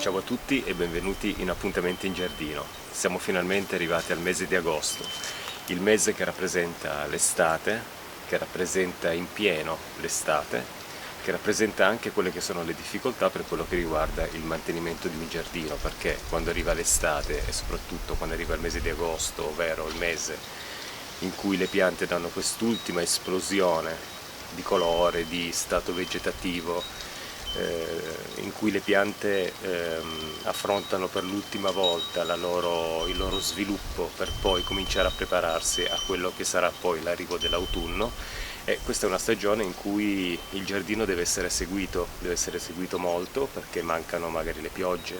Ciao a tutti e benvenuti in Appuntamenti in Giardino. Siamo finalmente arrivati al mese di agosto, il mese che rappresenta l'estate, che rappresenta in pieno l'estate, che rappresenta anche quelle che sono le difficoltà per quello che riguarda il mantenimento di un giardino, perché quando arriva l'estate e soprattutto quando arriva il mese di agosto, ovvero il mese in cui le piante danno quest'ultima esplosione di colore, di stato vegetativo, in cui le piante affrontano per l'ultima volta il loro sviluppo per poi cominciare a prepararsi a quello che sarà poi l'arrivo dell'autunno. E questa è una stagione in cui il giardino deve essere seguito molto, perché mancano magari le piogge,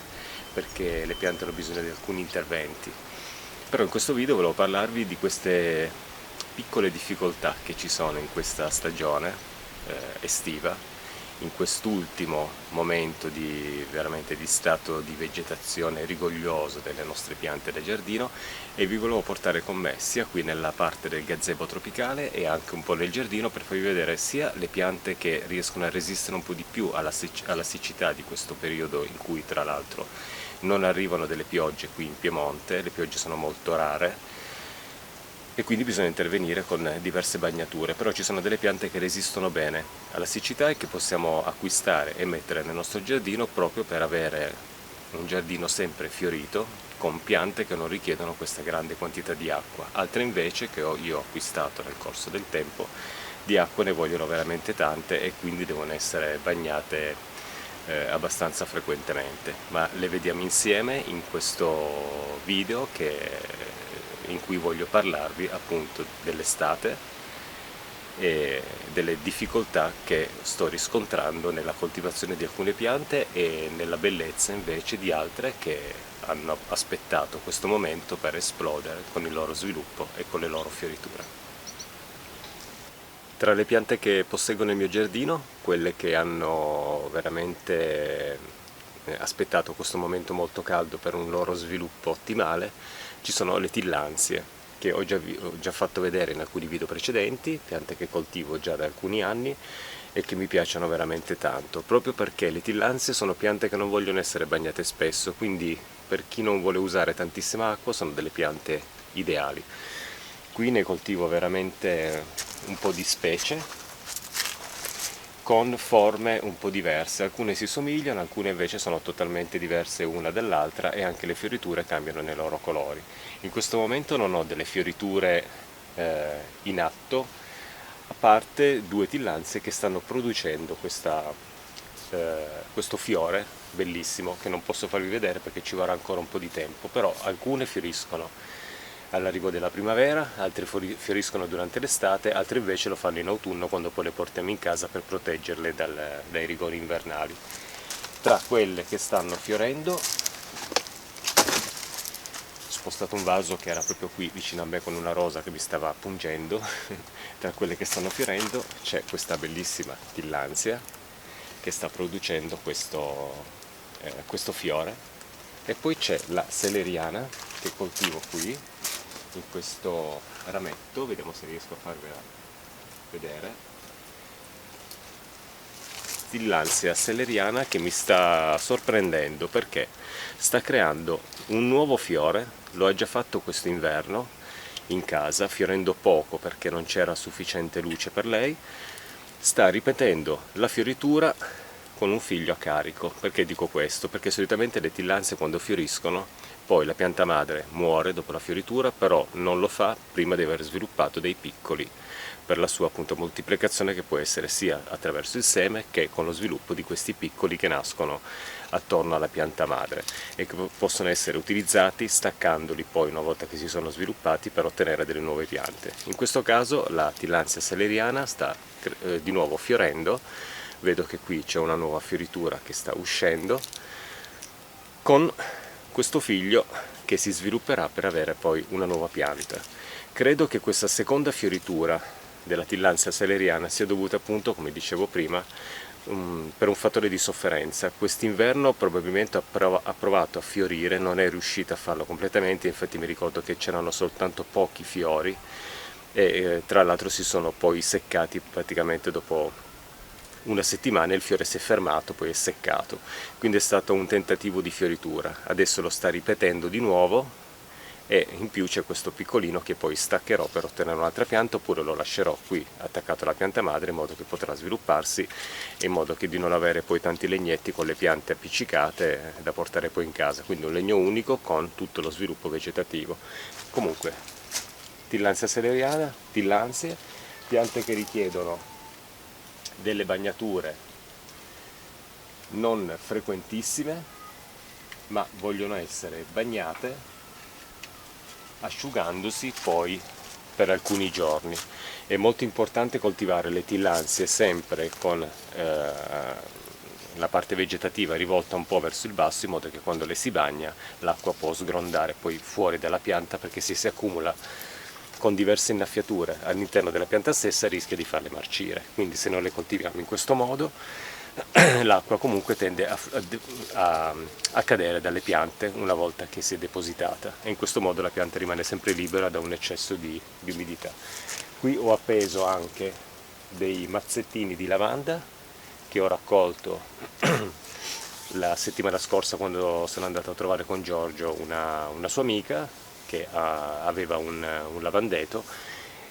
perché le piante hanno bisogno di alcuni interventi. Però in questo video volevo parlarvi di queste piccole difficoltà che ci sono in questa stagione estiva, in quest'ultimo momento veramente di stato di vegetazione rigoglioso delle nostre piante da giardino, e vi volevo portare con me sia qui nella parte del gazebo tropicale e anche un po' nel giardino per farvi vedere sia le piante che riescono a resistere un po' di più alla siccità di questo periodo in cui tra l'altro non arrivano delle piogge qui in Piemonte, le piogge sono molto rare e quindi bisogna intervenire con diverse bagnature, però ci sono delle piante che resistono bene alla siccità e che possiamo acquistare e mettere nel nostro giardino proprio per avere un giardino sempre fiorito, con piante che non richiedono questa grande quantità di acqua. Altre invece che io ho acquistato nel corso del tempo, di acqua ne vogliono veramente tante e quindi devono essere bagnate abbastanza frequentemente, ma le vediamo insieme in questo video in cui voglio parlarvi appunto dell'estate e delle difficoltà che sto riscontrando nella coltivazione di alcune piante e nella bellezza invece di altre che hanno aspettato questo momento per esplodere con il loro sviluppo e con le loro fioriture. Tra le piante che posseggo nel mio giardino, quelle che hanno veramente aspettato questo momento molto caldo per un loro sviluppo ottimale, ci sono le tillandsie, che ho già fatto vedere in alcuni video precedenti, piante che coltivo già da alcuni anni e che mi piacciono veramente tanto, proprio perché le tillandsie sono piante che non vogliono essere bagnate spesso, quindi per chi non vuole usare tantissima acqua sono delle piante ideali. Qui ne coltivo veramente un po' di specie, con forme un po' diverse, alcune si somigliano, alcune invece sono totalmente diverse una dall'altra e anche le fioriture cambiano nei loro colori. In questo momento non ho delle fioriture in atto, a parte due tillandsie che stanno producendo questo fiore bellissimo che non posso farvi vedere perché ci vorrà ancora un po' di tempo, però alcune fioriscono all'arrivo della primavera, altre fioriscono durante l'estate, altre invece lo fanno in autunno quando poi le portiamo in casa per proteggerle dai rigori invernali. Tra quelle che stanno fiorendo, ho spostato un vaso che era proprio qui vicino a me con una rosa che mi stava pungendo, tra quelle che stanno fiorendo c'è questa bellissima tillandsia che sta producendo questo fiore, e poi c'è la celeriana che coltivo qui in questo rametto, vediamo se riesco a farvela vedere. Tillandsia celeriana che mi sta sorprendendo perché sta creando un nuovo fiore, lo ha già fatto questo inverno in casa, fiorendo poco perché non c'era sufficiente luce per lei, sta ripetendo la fioritura con un figlio a carico. Perché dico questo? Perché solitamente le tillandsie quando fioriscono poi la pianta madre muore dopo la fioritura, però non lo fa prima di aver sviluppato dei piccoli per la sua appunto moltiplicazione, che può essere sia attraverso il seme che con lo sviluppo di questi piccoli che nascono attorno alla pianta madre e che possono essere utilizzati staccandoli poi una volta che si sono sviluppati per ottenere delle nuove piante. In questo caso la tillandsia celeriana sta di nuovo fiorendo, vedo che qui c'è una nuova fioritura che sta uscendo con questo figlio che si svilupperà per avere poi una nuova pianta. Credo che questa seconda fioritura della tillandsia celeriana sia dovuta appunto, come dicevo prima, per un fattore di sofferenza. Quest'inverno probabilmente ha provato a fiorire, non è riuscita a farlo completamente, infatti mi ricordo che c'erano soltanto pochi fiori e tra l'altro si sono poi seccati praticamente dopo una settimana e il fiore si è fermato, poi è seccato, quindi è stato un tentativo di fioritura. Adesso lo sta ripetendo di nuovo e in più c'è questo piccolino che poi staccherò per ottenere un'altra pianta, oppure lo lascerò qui attaccato alla pianta madre in modo che potrà svilupparsi e in modo che di non avere poi tanti legnetti con le piante appiccicate da portare poi in casa, quindi un legno unico con tutto lo sviluppo vegetativo. Comunque, Tillandsia celeriana, tillandsie, piante che richiedono delle bagnature non frequentissime, ma vogliono essere bagnate asciugandosi poi per alcuni giorni. È molto importante coltivare le tillandsie sempre con la parte vegetativa rivolta un po' verso il basso, in modo che quando le si bagna l'acqua può sgrondare poi fuori dalla pianta, perché se si accumula con diverse innaffiature all'interno della pianta stessa rischia di farle marcire. Quindi se noi le coltiviamo in questo modo l'acqua comunque tende a cadere dalle piante una volta che si è depositata, e in questo modo la pianta rimane sempre libera da un eccesso di umidità. Qui ho appeso anche dei mazzettini di lavanda che ho raccolto la settimana scorsa quando sono andato a trovare con Giorgio una sua amica che aveva un lavandeto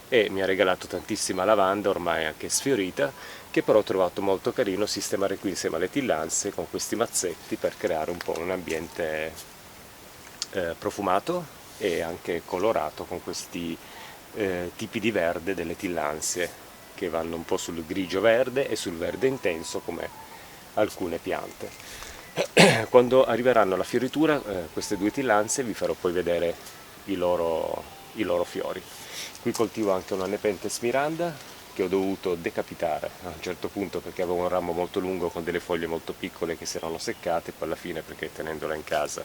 e mi ha regalato tantissima lavanda, ormai anche sfiorita, che però ho trovato molto carino sistemare qui insieme alle tillandsie con questi mazzetti per creare un po' un ambiente profumato e anche colorato con questi tipi di verde delle tillandsie che vanno un po' sul grigio verde e sul verde intenso come alcune piante. Quando arriveranno alla fioritura queste due tillandsie vi farò poi vedere i loro fiori. Qui coltivo anche una Nepenthes miranda che ho dovuto decapitare a un certo punto perché avevo un ramo molto lungo con delle foglie molto piccole che si erano seccate, poi alla fine, perché tenendola in casa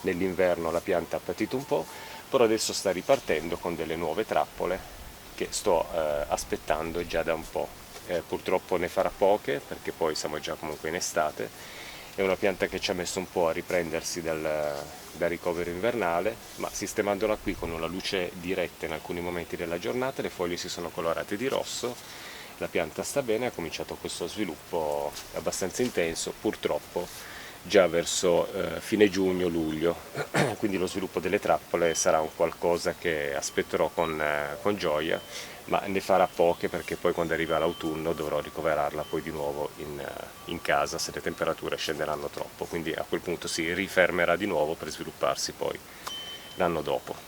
nell'inverno la pianta ha patito un po', però adesso sta ripartendo con delle nuove trappole che sto aspettando già da un po'. Purtroppo ne farà poche perché poi siamo già comunque in estate. È una pianta che ci ha messo un po' a riprendersi dal ricovero invernale, ma sistemandola qui con una luce diretta in alcuni momenti della giornata le foglie si sono colorate di rosso, la pianta sta bene, ha cominciato questo sviluppo abbastanza intenso, purtroppo già verso fine giugno-luglio, quindi lo sviluppo delle trappole sarà un qualcosa che aspetterò con gioia, ma ne farà poche perché poi quando arriva l'autunno dovrò ricoverarla poi di nuovo in casa se le temperature scenderanno troppo, quindi a quel punto si rifermerà di nuovo per svilupparsi poi l'anno dopo.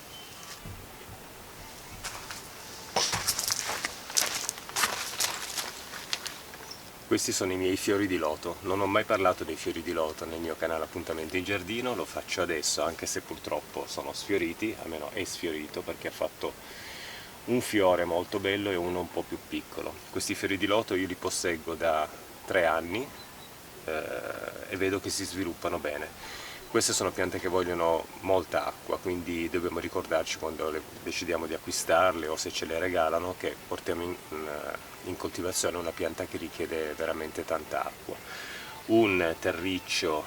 Questi sono i miei fiori di loto. Non ho mai parlato dei fiori di loto nel mio canale Appuntamenti in Giardino, lo faccio adesso anche se purtroppo sono sfioriti, almeno è sfiorito perché ha fatto un fiore molto bello e uno un po' più piccolo. Questi fiori di loto io li posseggo da 3 anni e vedo che si sviluppano bene. Queste sono piante che vogliono molta acqua, quindi dobbiamo ricordarci quando decidiamo di acquistarle o se ce le regalano che portiamo in coltivazione una pianta che richiede veramente tanta acqua. Un terriccio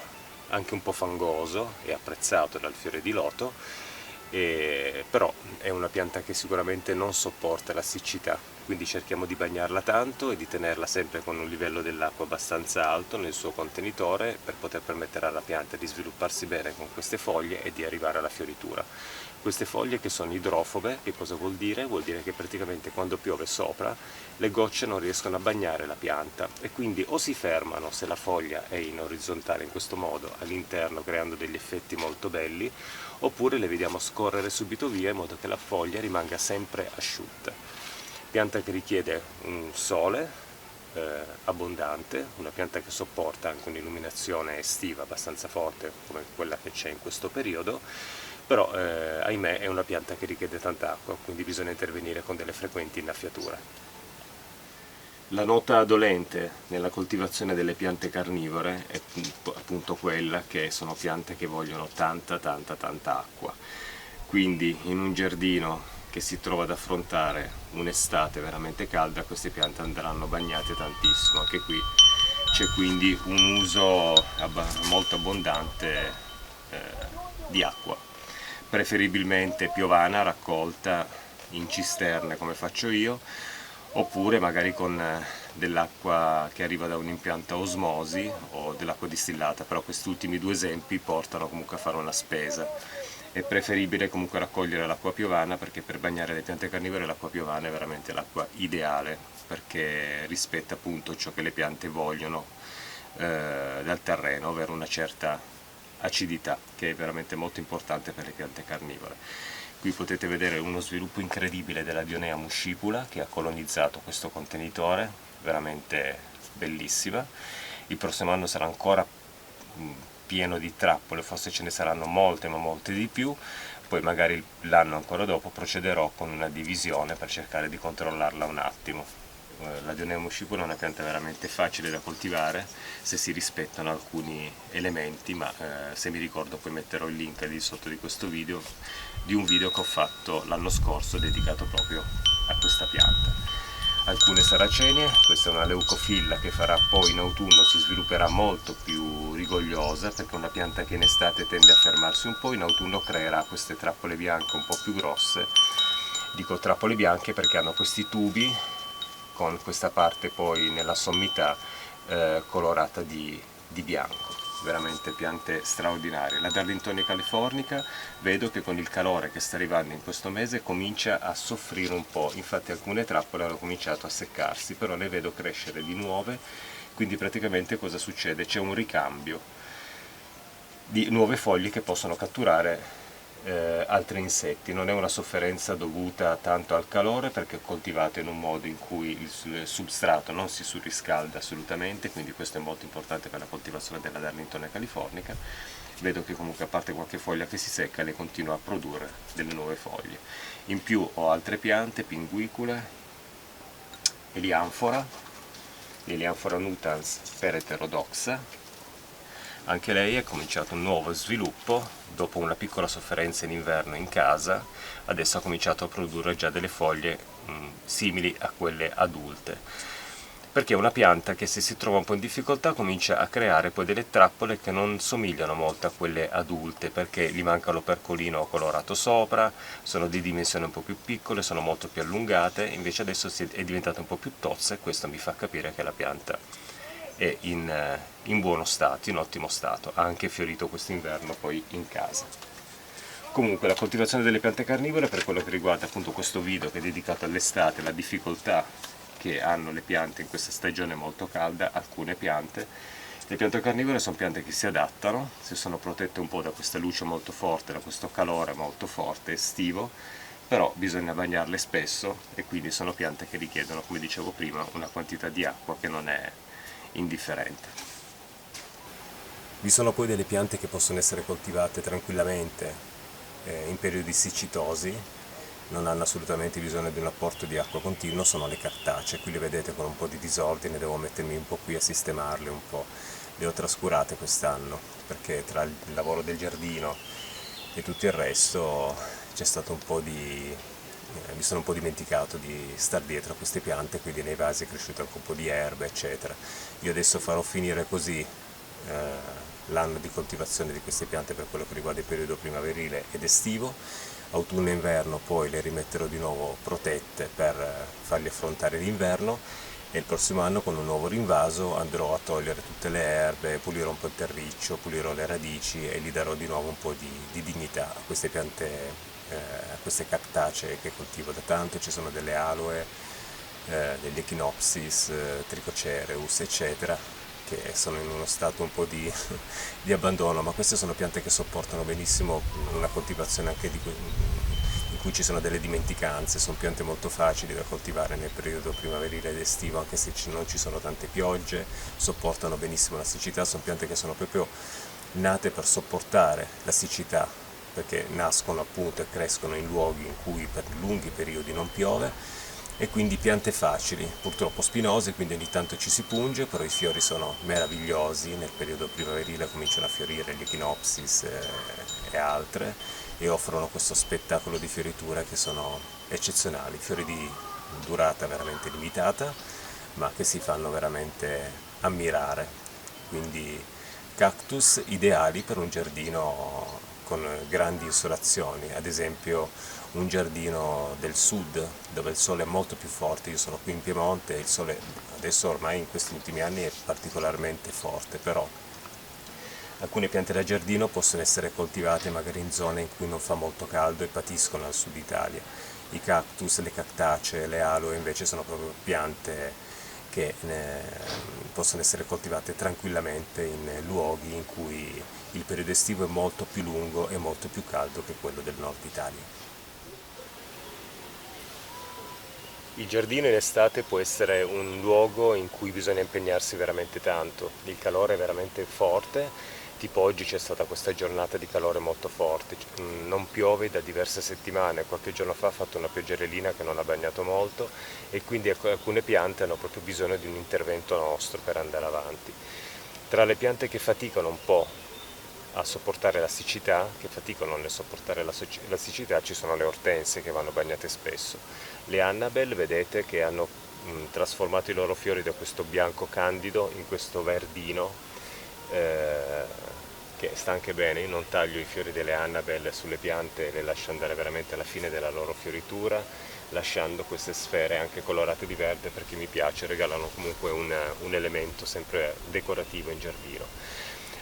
anche un po' fangoso è apprezzato dal fiore di loto, però è una pianta che sicuramente non sopporta la siccità, quindi cerchiamo di bagnarla tanto e di tenerla sempre con un livello dell'acqua abbastanza alto nel suo contenitore per poter permettere alla pianta di svilupparsi bene con queste foglie e di arrivare alla fioritura. Queste foglie che sono idrofobe, che cosa vuol dire? Vuol dire che praticamente quando piove sopra le gocce non riescono a bagnare la pianta e quindi o si fermano se la foglia è in orizzontale in questo modo all'interno creando degli effetti molto belli, oppure le vediamo scorrere subito via in modo che la foglia rimanga sempre asciutta. Pianta che richiede un sole abbondante, una pianta che sopporta anche un'illuminazione estiva abbastanza forte come quella che c'è in questo periodo, però ahimè è una pianta che richiede tanta acqua, quindi bisogna intervenire con delle frequenti innaffiature. La nota dolente nella coltivazione delle piante carnivore è appunto quella che sono piante che vogliono tanta acqua, quindi in un giardino che si trova ad affrontare un'estate veramente calda queste piante andranno bagnate tantissimo. Anche qui c'è quindi un uso molto abbondante di acqua, preferibilmente piovana raccolta in cisterne come faccio io, oppure magari con dell'acqua che arriva da un impianto a osmosi o dell'acqua distillata, però questi ultimi due esempi portano comunque a fare una spesa. È preferibile comunque raccogliere l'acqua piovana, perché per bagnare le piante carnivore l'acqua piovana è veramente l'acqua ideale, perché rispetta appunto ciò che le piante vogliono dal terreno, ovvero una certa acidità, che è veramente molto importante per le piante carnivore. Qui potete vedere uno sviluppo incredibile della Dionea muscipula, che ha colonizzato questo contenitore, veramente bellissima. Il prossimo anno sarà ancora pieno di trappole, forse ce ne saranno molte, ma molte di più. Poi magari l'anno ancora dopo procederò con una divisione per cercare di controllarla un attimo. La Dionea muscipula è una pianta veramente facile da coltivare se si rispettano alcuni elementi, ma se mi ricordo poi metterò il link lì sotto di questo video, di un video che ho fatto l'anno scorso dedicato proprio a questa pianta. Alcune saracenie, questa è una leucofilla che farà poi in autunno, si svilupperà molto più rigogliosa, perché è una pianta che in estate tende a fermarsi un po', in autunno creerà queste trappole bianche un po' più grosse. Dico trappole bianche perché hanno questi tubi con questa parte poi nella sommità colorata di bianco. Veramente piante straordinarie. La Darlingtonia californica vedo che con il calore che sta arrivando in questo mese comincia a soffrire un po', infatti alcune trappole hanno cominciato a seccarsi, però ne vedo crescere di nuove, quindi praticamente cosa succede? C'è un ricambio di nuove foglie che possono catturare altri insetti. Non è una sofferenza dovuta tanto al calore, perché è coltivato in un modo in cui il substrato non si surriscalda assolutamente, quindi questo è molto importante per la coltivazione della Darlingtonia californica. Vedo che comunque, a parte qualche foglia che si secca, lei continua a produrre delle nuove foglie. In più ho altre piante, pinguicule, Elianthora nutans per eterodoxa. Anche lei ha cominciato un nuovo sviluppo, dopo una piccola sofferenza in inverno in casa, adesso ha cominciato a produrre già delle foglie simili a quelle adulte, perché è una pianta che, se si trova un po' in difficoltà, comincia a creare poi delle trappole che non somigliano molto a quelle adulte, perché gli manca l'opercolino colorato sopra, sono di dimensioni un po' più piccole, sono molto più allungate, invece adesso è diventata un po' più tozza, e questo mi fa capire che la pianta è in buono stato, in ottimo stato. Ha anche fiorito quest'inverno poi in casa. Comunque la coltivazione delle piante carnivore, per quello che riguarda appunto questo video che è dedicato all'estate, la difficoltà che hanno le piante in questa stagione molto calda, alcune piante. Le piante carnivore sono piante che si adattano, si sono protette un po' da questa luce molto forte, da questo calore molto forte estivo, però bisogna bagnarle spesso, e quindi sono piante che richiedono, come dicevo prima, una quantità di acqua che non è indifferente. Vi sono poi delle piante che possono essere coltivate tranquillamente in periodi siccitosi, non hanno assolutamente bisogno di un apporto di acqua continuo, sono le cartacee. Qui le vedete con un po' di disordine, devo mettermi un po' qui a sistemarle un po'. Le ho trascurate quest'anno, perché tra il lavoro del giardino e tutto il resto c'è stato un po' mi sono un po' dimenticato di star dietro a queste piante, quindi nei vasi è cresciuto anche un po' di erbe, eccetera. Io adesso farò finire così l'anno di coltivazione di queste piante per quello che riguarda il periodo primaverile ed estivo. Autunno e inverno poi le rimetterò di nuovo protette per fargli affrontare l'inverno, e il prossimo anno, con un nuovo rinvaso, andrò a togliere tutte le erbe, pulirò un po' il terriccio, pulirò le radici e gli darò di nuovo un po' di dignità a queste piante, a queste cactacee che coltivo da tanto. Ci sono delle aloe, degli echinopsis, trichocereus, eccetera, che sono in uno stato un po' di abbandono, ma queste sono piante che sopportano benissimo una coltivazione anche in cui ci sono delle dimenticanze. Sono piante molto facili da coltivare nel periodo primaverile ed estivo, anche se non ci sono tante piogge, sopportano benissimo la siccità. Sono piante che sono proprio nate per sopportare la siccità, perché nascono appunto e crescono in luoghi in cui per lunghi periodi non piove, e quindi piante facili, purtroppo spinose, quindi ogni tanto ci si punge, però i fiori sono meravigliosi. Nel periodo primaverile cominciano a fiorire gli echinopsis e altre, e offrono questo spettacolo di fioritura che sono eccezionali, fiori di durata veramente limitata, ma che si fanno veramente ammirare. Quindi cactus ideali per un giardino con grandi insolazioni, ad esempio un giardino del sud dove il sole è molto più forte. Io sono qui in Piemonte e il sole adesso ormai in questi ultimi anni è particolarmente forte, però alcune piante da giardino possono essere coltivate magari in zone in cui non fa molto caldo e patiscono al sud Italia. I cactus, le cactacee, le aloe invece sono proprio piante che possono essere coltivate tranquillamente in luoghi in cui il periodo estivo è molto più lungo e molto più caldo che quello del nord Italia. Il giardino in estate può essere un luogo in cui bisogna impegnarsi veramente tanto, il calore è veramente forte, tipo oggi c'è stata questa giornata di calore molto forte, non piove da diverse settimane, qualche giorno fa ha fatto una pioggerellina che non ha bagnato molto e quindi alcune piante hanno proprio bisogno di un intervento nostro per andare avanti. Tra le piante che faticano un po' a sopportare la siccità, che faticano nel sopportare la siccità, ci sono le ortensie che vanno bagnate spesso. Le Annabelle vedete che hanno trasformato i loro fiori da questo bianco candido in questo verdino, che sta anche bene. Io non taglio i fiori delle Annabelle sulle piante, le lascio andare veramente alla fine della loro fioritura, lasciando queste sfere anche colorate di verde perché mi piace, regalano comunque un elemento sempre decorativo in giardino.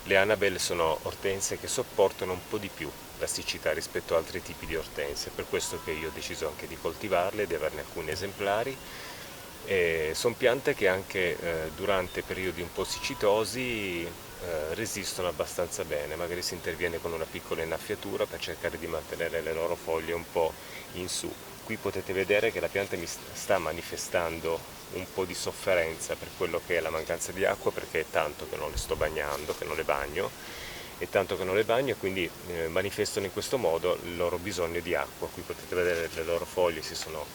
Le Annabelle sono ortensie che sopportano un po' di più la siccità rispetto a altri tipi di ortensie, per questo che io ho deciso anche di coltivarle, di averne alcuni esemplari. Sono piante che anche durante periodi un po' siccitosi resistono abbastanza bene, magari si interviene con una piccola innaffiatura per cercare di mantenere le loro foglie un po' in su. Qui potete vedere che la pianta mi sta manifestando un po' di sofferenza per quello che è la mancanza di acqua, perché è tanto che non le sto bagnando, che non le bagno, è tanto che non le bagno e quindi manifestano in questo modo il loro bisogno di acqua. Qui potete vedere le loro foglie si sono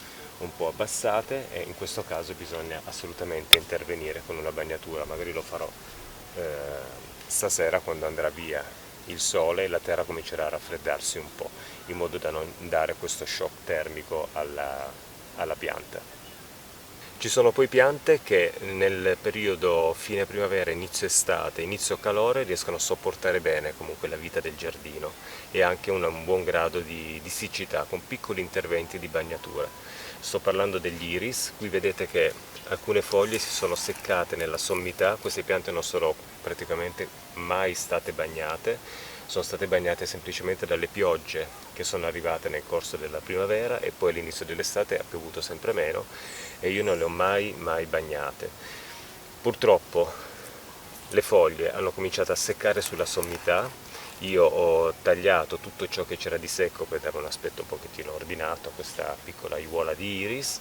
un po' abbassate e in questo caso bisogna assolutamente intervenire con una bagnatura, magari lo farò stasera quando andrà via il sole e la terra comincerà a raffreddarsi un po', in modo da non dare questo shock termico alla pianta. Ci sono poi piante che nel periodo fine primavera, inizio estate, inizio calore riescono a sopportare bene comunque la vita del giardino e anche un buon grado di siccità con piccoli interventi di bagnatura. Sto parlando degli iris, qui vedete che alcune foglie si sono seccate nella sommità, queste piante non sono praticamente mai state bagnate, sono state bagnate semplicemente dalle piogge che sono arrivate nel corso della primavera e poi all'inizio dell'estate ha piovuto sempre meno e io non le ho mai bagnate. Purtroppo le foglie hanno cominciato a seccare sulla sommità, io ho tagliato tutto ciò che c'era di secco per dare un aspetto un pochettino ordinato a questa piccola aiuola di iris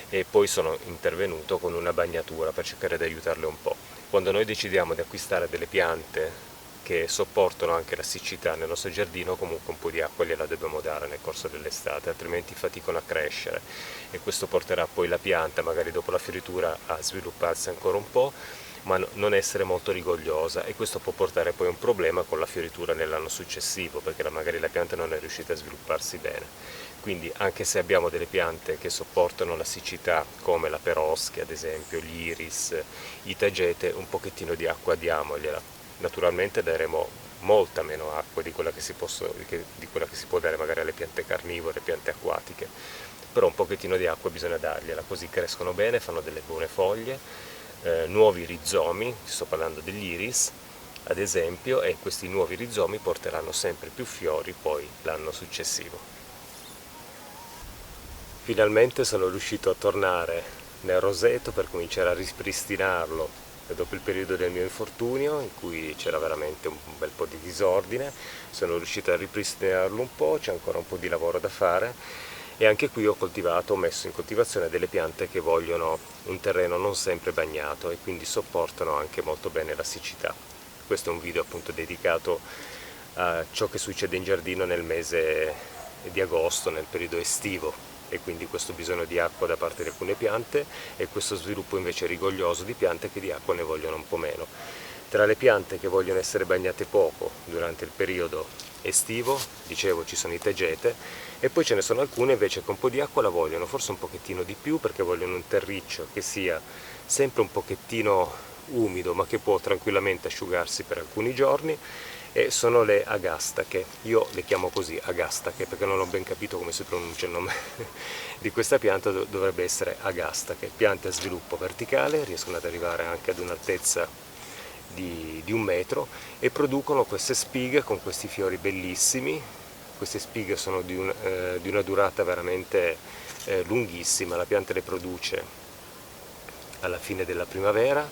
e poi sono intervenuto con una bagnatura per cercare di aiutarle un po'. Quando noi decidiamo di acquistare delle piante che sopportano anche la siccità nel nostro giardino, comunque un po' di acqua gliela dobbiamo dare nel corso dell'estate, altrimenti faticano a crescere e questo porterà poi la pianta, magari dopo la fioritura, a svilupparsi ancora un po', ma non essere molto rigogliosa e questo può portare poi un problema con la fioritura nell'anno successivo, perché magari la pianta non è riuscita a svilupparsi bene. Quindi anche se abbiamo delle piante che sopportano la siccità, come la perosche ad esempio, gli iris, i tagete, un pochettino di acqua diamogliela. Naturalmente daremo molta meno acqua di quella che si può dare magari alle piante carnivore, piante acquatiche, però un pochettino di acqua bisogna dargliela, così crescono bene, fanno delle buone foglie, nuovi rizomi, sto parlando degli iris ad esempio, e questi nuovi rizomi porteranno sempre più fiori poi l'anno successivo. Finalmente sono riuscito a tornare nel roseto per cominciare a ripristinarlo dopo il periodo del mio infortunio in cui c'era veramente un bel po' di disordine. Sono riuscito a ripristinarlo un po', c'è ancora un po' di lavoro da fare e anche qui ho messo in coltivazione delle piante che vogliono un terreno non sempre bagnato e quindi sopportano anche molto bene la siccità. Questo è un video appunto dedicato a ciò che succede in giardino nel mese di agosto, nel periodo estivo, e quindi questo bisogno di acqua da parte di alcune piante e questo sviluppo invece rigoglioso di piante che di acqua ne vogliono un po' meno. Tra le piante che vogliono essere bagnate poco durante il periodo estivo, dicevo, ci sono i tagete e poi ce ne sono alcune invece che un po' di acqua la vogliono, forse un pochettino di più perché vogliono un terriccio che sia sempre un pochettino umido ma che può tranquillamente asciugarsi per alcuni giorni, e sono le agastache. Io le chiamo così, agastache, perché non ho ben capito come si pronuncia il nome di questa pianta, dovrebbe essere agastache. Piante a sviluppo verticale, riescono ad arrivare anche ad un'altezza di 1 metro e producono queste spighe con questi fiori bellissimi. Queste spighe sono di una durata veramente lunghissima, la pianta le produce alla fine della primavera,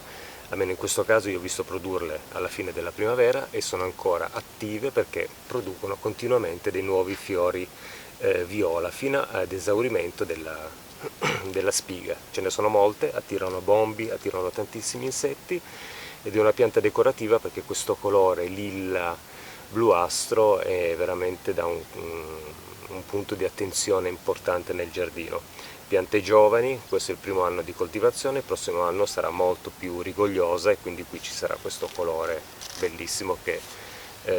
almeno in questo caso io ho visto produrle alla fine della primavera e sono ancora attive perché producono continuamente dei nuovi fiori viola fino ad esaurimento della spiga. Ce ne sono molte, attirano bombi, attirano tantissimi insetti ed è una pianta decorativa perché questo colore lilla bluastro è veramente da un punto di attenzione importante nel giardino. Piante giovani, questo è il primo anno di coltivazione, il prossimo anno sarà molto più rigogliosa e quindi qui ci sarà questo colore bellissimo che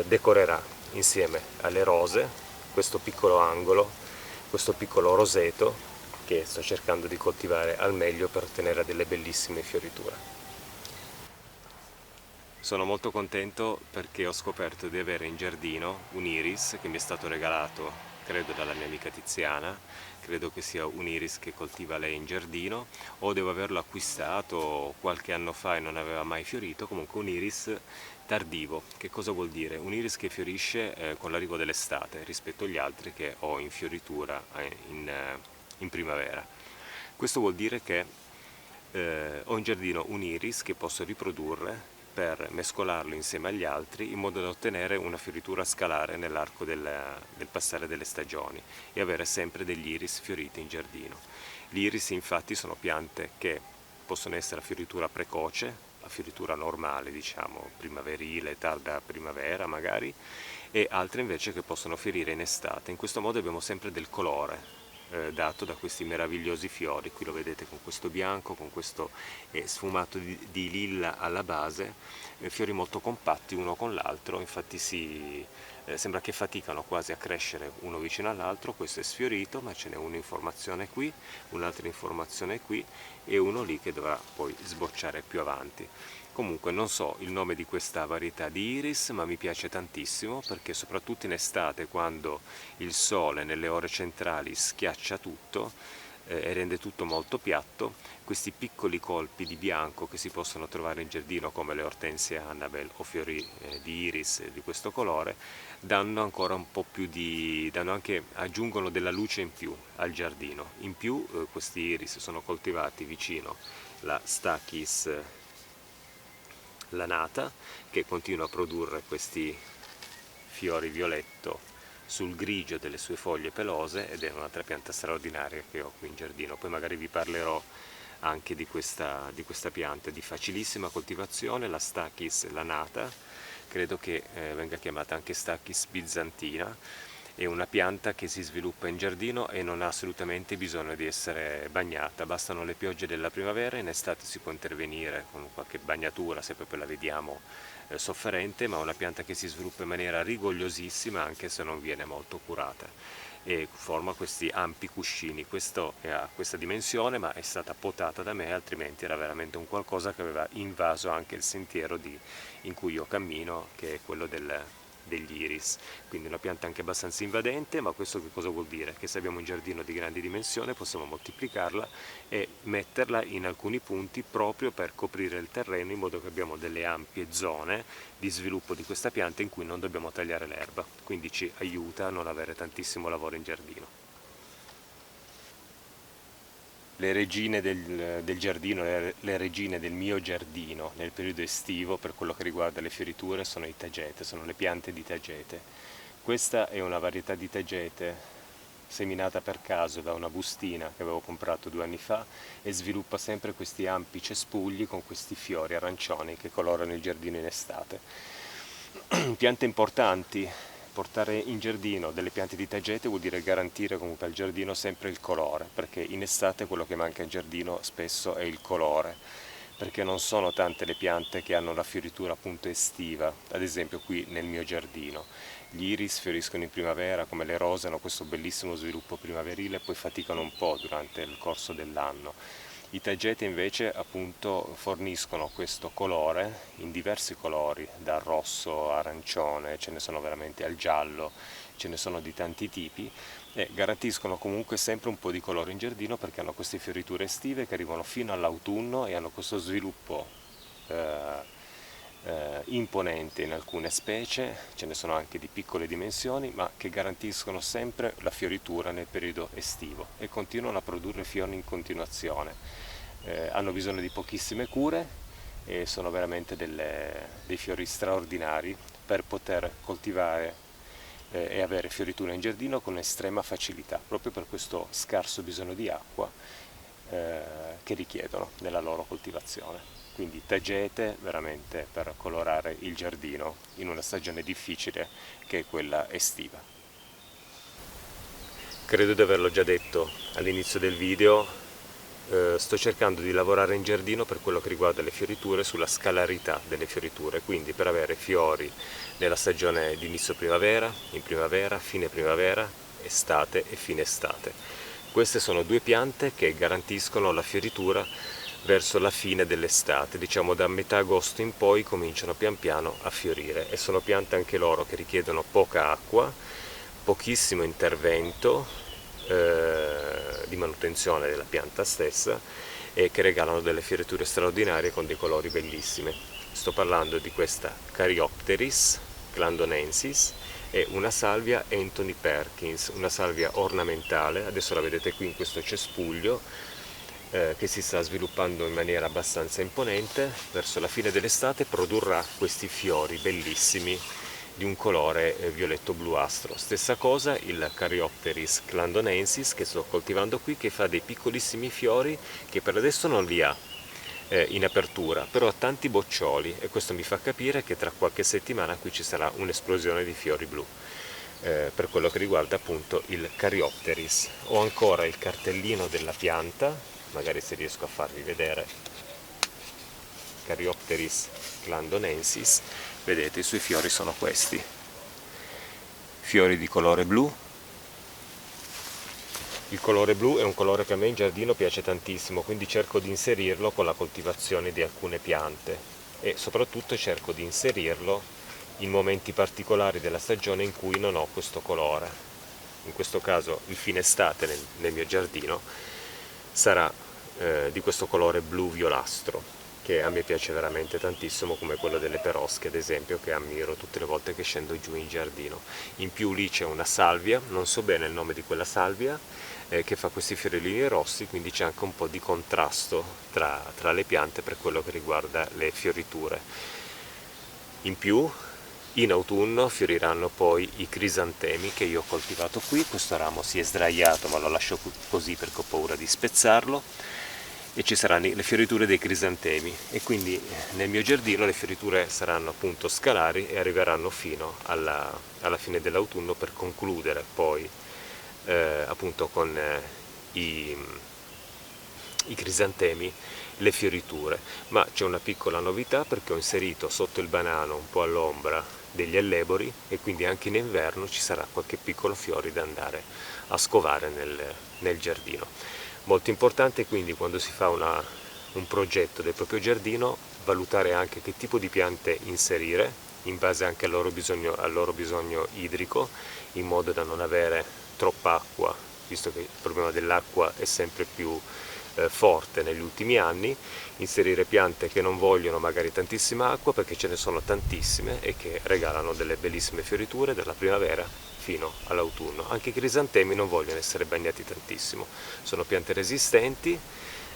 decorerà insieme alle rose questo piccolo angolo, questo piccolo roseto che sto cercando di coltivare al meglio per ottenere delle bellissime fioriture. Sono molto contento perché ho scoperto di avere in giardino un iris che mi è stato regalato, credo, dalla mia amica Tiziana. Credo che sia un iris che coltiva lei in giardino, o devo averlo acquistato qualche anno fa e non aveva mai fiorito. Comunque un iris tardivo. Che cosa vuol dire? Un iris che fiorisce con l'arrivo dell'estate rispetto agli altri che ho in fioritura in primavera. Questo vuol dire che ho in giardino un iris che posso riprodurre per mescolarlo insieme agli altri in modo da ottenere una fioritura scalare nell'arco del passare delle stagioni e avere sempre degli iris fioriti in giardino. Gli iris infatti sono piante che possono essere a fioritura precoce, a fioritura normale, diciamo primaverile, tarda primavera magari, e altre invece che possono fiorire in estate. In questo modo abbiamo sempre del colore dato da questi meravigliosi fiori. Qui lo vedete con questo bianco, con questo sfumato di lilla alla base, fiori molto compatti uno con l'altro, infatti sembra che faticano quasi a crescere uno vicino all'altro. Questo è sfiorito, ma ce n'è uno in formazione qui, un'altra in formazione qui e uno lì che dovrà poi sbocciare più avanti. Comunque non so il nome di questa varietà di iris, ma mi piace tantissimo perché soprattutto in estate, quando il sole nelle ore centrali schiaccia tutto e rende tutto molto piatto, questi piccoli colpi di bianco che si possono trovare in giardino come le ortensie Annabel o fiori di iris di questo colore danno ancora un po' più aggiungono della luce in più al giardino. In più questi iris sono coltivati vicino la Stachys lanata, che continua a produrre questi fiori violetto sul grigio delle sue foglie pelose ed è un'altra pianta straordinaria che ho qui in giardino. Poi magari vi parlerò anche di questa pianta di facilissima coltivazione, la Stachys lanata. Credo che venga chiamata anche Stachys bizantina. È una pianta che si sviluppa in giardino e non ha assolutamente bisogno di essere bagnata, bastano le piogge della primavera. In estate si può intervenire con qualche bagnatura se proprio la vediamo sofferente, ma è una pianta che si sviluppa in maniera rigogliosissima anche se non viene molto curata e forma questi ampi cuscini. Questo ha questa dimensione, ma è stata potata da me, altrimenti era veramente un qualcosa che aveva invaso anche il sentiero in cui io cammino, che è quello degli iris. Quindi una pianta anche abbastanza invadente, ma questo che cosa vuol dire? Che se abbiamo un giardino di grandi dimensioni possiamo moltiplicarla e metterla in alcuni punti proprio per coprire il terreno, in modo che abbiamo delle ampie zone di sviluppo di questa pianta in cui non dobbiamo tagliare l'erba, quindi ci aiuta a non avere tantissimo lavoro in giardino. Le regine del giardino, le regine del mio giardino nel periodo estivo per quello che riguarda le fioriture sono i tagete, sono le piante di tagete. Questa è una varietà di tagete seminata per caso da una bustina che avevo comprato 2 anni fa e sviluppa sempre questi ampi cespugli con questi fiori arancioni che colorano il giardino in estate. Piante importanti. Portare in giardino delle piante di tagete vuol dire garantire comunque al giardino sempre il colore, perché in estate quello che manca in giardino spesso è il colore, perché non sono tante le piante che hanno la fioritura appunto estiva. Ad esempio qui nel mio giardino gli iris fioriscono in primavera, come le rose hanno questo bellissimo sviluppo primaverile e poi faticano un po' durante il corso dell'anno. I tageti invece appunto forniscono questo colore in diversi colori, dal rosso, arancione, ce ne sono veramente al giallo, ce ne sono di tanti tipi, e garantiscono comunque sempre un po' di colore in giardino perché hanno queste fioriture estive che arrivano fino all'autunno e hanno questo sviluppo imponente in alcune specie, ce ne sono anche di piccole dimensioni, ma che garantiscono sempre la fioritura nel periodo estivo e continuano a produrre fiori in continuazione. Hanno bisogno di pochissime cure e sono veramente dei fiori straordinari per poter coltivare e avere fioritura in giardino con estrema facilità, proprio per questo scarso bisogno di acqua che richiedono nella loro coltivazione. Quindi tagete veramente per colorare il giardino in una stagione difficile che è quella estiva. Credo di averlo già detto all'inizio del video, sto cercando di lavorare in giardino per quello che riguarda le fioriture sulla scalarità delle fioriture, quindi per avere fiori nella stagione di inizio primavera, in primavera, fine primavera, estate e fine estate. Queste sono due piante che garantiscono la fioritura verso la fine dell'estate, diciamo da metà agosto in poi cominciano pian piano a fiorire e sono piante anche loro che richiedono poca acqua, pochissimo intervento di manutenzione della pianta stessa e che regalano delle fioriture straordinarie con dei colori bellissimi. Sto parlando di questa Caryopteris clandonensis e una salvia Anthony Perkins, una salvia ornamentale, adesso la vedete qui in questo cespuglio che si sta sviluppando in maniera abbastanza imponente. Verso la fine dell'estate produrrà questi fiori bellissimi di un colore violetto bluastro. Stessa cosa il Caryopteris clandonensis che sto coltivando qui, che fa dei piccolissimi fiori che per adesso non li ha in apertura, però ha tanti boccioli e questo mi fa capire che tra qualche settimana qui ci sarà un'esplosione di fiori blu. Per quello che riguarda appunto il Caryopteris. Ho ancora il cartellino della pianta, magari se riesco a farvi vedere, Caryopteris clandonensis, vedete i suoi fiori sono questi, fiori di colore blu. Il colore blu è un colore che a me in giardino piace tantissimo, quindi cerco di inserirlo con la coltivazione di alcune piante e soprattutto cerco di inserirlo in momenti particolari della stagione in cui non ho questo colore. In questo caso il fine estate nel mio giardino sarà di questo colore blu violastro, che a me piace veramente tantissimo, come quello delle perosche ad esempio, che ammiro tutte le volte che scendo giù in giardino. In più lì c'è una salvia, non so bene il nome di quella salvia, che fa questi fiorellini rossi, quindi c'è anche un po' di contrasto tra le piante per quello che riguarda le fioriture. In più in autunno fioriranno poi i crisantemi che io ho coltivato qui. Questo ramo si è sdraiato ma lo lascio così perché ho paura di spezzarlo, e ci saranno le fioriture dei crisantemi e quindi nel mio giardino le fioriture saranno appunto scalari e arriveranno fino alla fine dell'autunno per concludere poi appunto con i crisantemi le fioriture. Ma c'è una piccola novità perché ho inserito sotto il banano un po' all'ombra degli ellebori e quindi anche in inverno ci sarà qualche piccolo fiore da andare a scovare nel giardino. Molto importante quindi quando si fa un progetto del proprio giardino valutare anche che tipo di piante inserire in base anche al loro bisogno idrico, in modo da non avere troppa acqua, visto che il problema dell'acqua è sempre più forte negli ultimi anni. Inserire piante che non vogliono magari tantissima acqua, perché ce ne sono tantissime e che regalano delle bellissime fioriture dalla primavera fino all'autunno. Anche i crisantemi non vogliono essere bagnati tantissimo, sono piante resistenti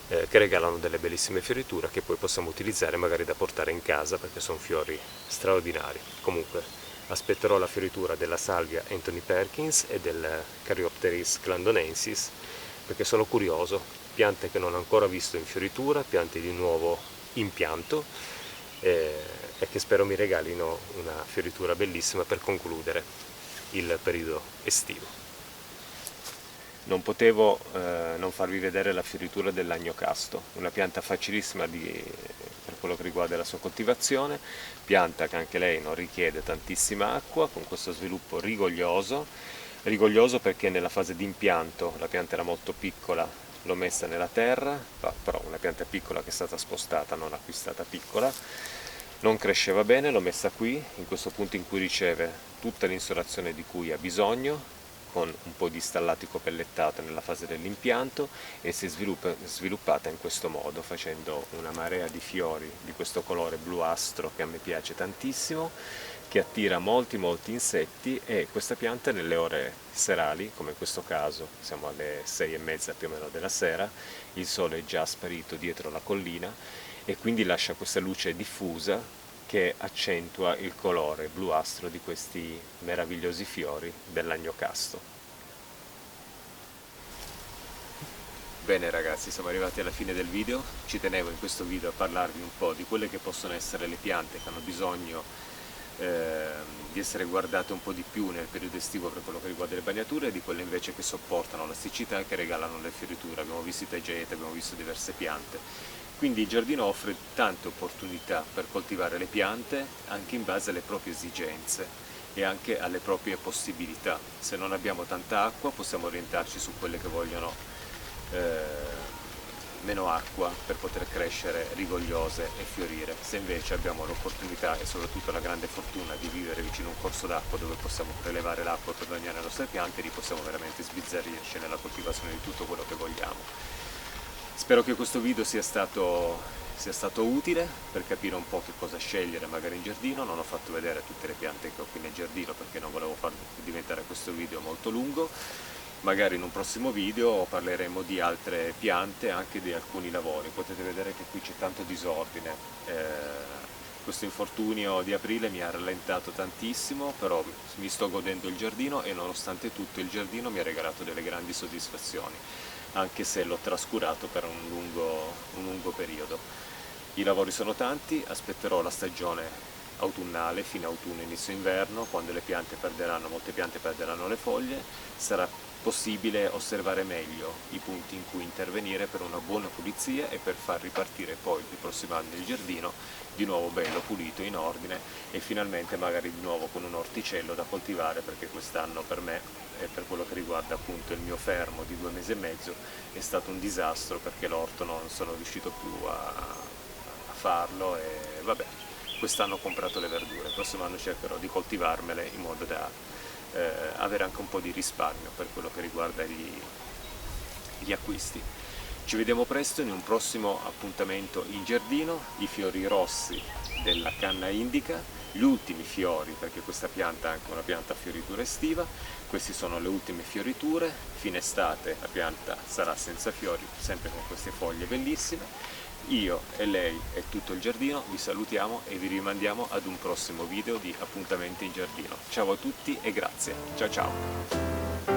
che regalano delle bellissime fioriture che poi possiamo utilizzare magari da portare in casa perché sono fiori straordinari. Comunque aspetterò la fioritura della salvia Anthony Perkins e del Caryopteris clandonensis perché sono curioso, piante che non ho ancora visto in fioritura, piante di nuovo impianto e che spero mi regalino una fioritura bellissima per concludere il periodo estivo. Non potevo non farvi vedere la fioritura dell'agnocasto, una pianta facilissima per quello che riguarda la sua coltivazione, pianta che anche lei non richiede tantissima acqua, con questo sviluppo rigoglioso perché nella fase di impianto la pianta era molto piccola l'ho messa nella terra, però una pianta piccola che è stata spostata, non acquistata piccola, non cresceva bene, l'ho messa qui, in questo punto in cui riceve tutta l'insolazione di cui ha bisogno, con un po' di stallatico pellettato nella fase dell'impianto, e si è sviluppata in questo modo, facendo una marea di fiori di questo colore bluastro che a me piace tantissimo, che attira molti insetti. E questa pianta nelle ore serali, come in questo caso, siamo alle 6:30 più o meno della sera, il sole è già sparito dietro la collina e quindi lascia questa luce diffusa che accentua il colore bluastro di questi meravigliosi fiori dell'agnocasto. Bene ragazzi, siamo arrivati alla fine del video. Ci tenevo in questo video a parlarvi un po' di quelle che possono essere le piante che hanno bisogno di essere guardate un po' di più nel periodo estivo per quello che riguarda le bagnature, e di quelle invece che sopportano la siccità e che regalano le fioriture. Abbiamo visto i tagete, abbiamo visto diverse piante. Quindi il giardino offre tante opportunità per coltivare le piante anche in base alle proprie esigenze e anche alle proprie possibilità. Se non abbiamo tanta acqua possiamo orientarci su quelle che vogliono meno acqua per poter crescere rigogliose e fiorire. Se invece abbiamo l'opportunità e soprattutto la grande fortuna di vivere vicino a un corso d'acqua dove possiamo prelevare l'acqua per bagnare le nostre piante, li possiamo veramente sbizzarrirci nella coltivazione di tutto quello che vogliamo. Spero che questo video sia stato utile per capire un po' che cosa scegliere magari in giardino. Non ho fatto vedere tutte le piante che ho qui nel giardino perché non volevo far diventare questo video molto lungo. Magari in un prossimo video parleremo di altre piante, anche di alcuni lavori. Potete vedere che qui c'è tanto disordine. Questo infortunio di aprile mi ha rallentato tantissimo, però mi sto godendo il giardino e nonostante tutto il giardino mi ha regalato delle grandi soddisfazioni, anche se l'ho trascurato per un lungo periodo. I lavori sono tanti, aspetterò la stagione autunnale, fine autunno, inizio inverno, quando molte piante perderanno le foglie. Sarà possibile osservare meglio i punti in cui intervenire per una buona pulizia e per far ripartire poi il prossimo anno il giardino di nuovo bello, pulito, in ordine, e finalmente magari di nuovo con un orticello da coltivare, perché quest'anno per me, e per quello che riguarda appunto il mio fermo di 2 mesi e mezzo, è stato un disastro perché l'orto non sono riuscito più a farlo. E vabbè, quest'anno ho comprato le verdure, il prossimo anno cercherò di coltivarmele in modo da avere anche un po' di risparmio per quello che riguarda gli acquisti. Ci vediamo presto in un prossimo appuntamento in giardino. I fiori rossi della canna indica, gli ultimi fiori, perché questa pianta è anche una pianta a fioritura estiva. Queste sono le ultime fioriture. Fine estate la pianta sarà senza fiori, sempre con queste foglie bellissime. Io e lei e tutto il giardino vi salutiamo e vi rimandiamo ad un prossimo video di appuntamenti in giardino. Ciao a tutti e grazie. Ciao ciao!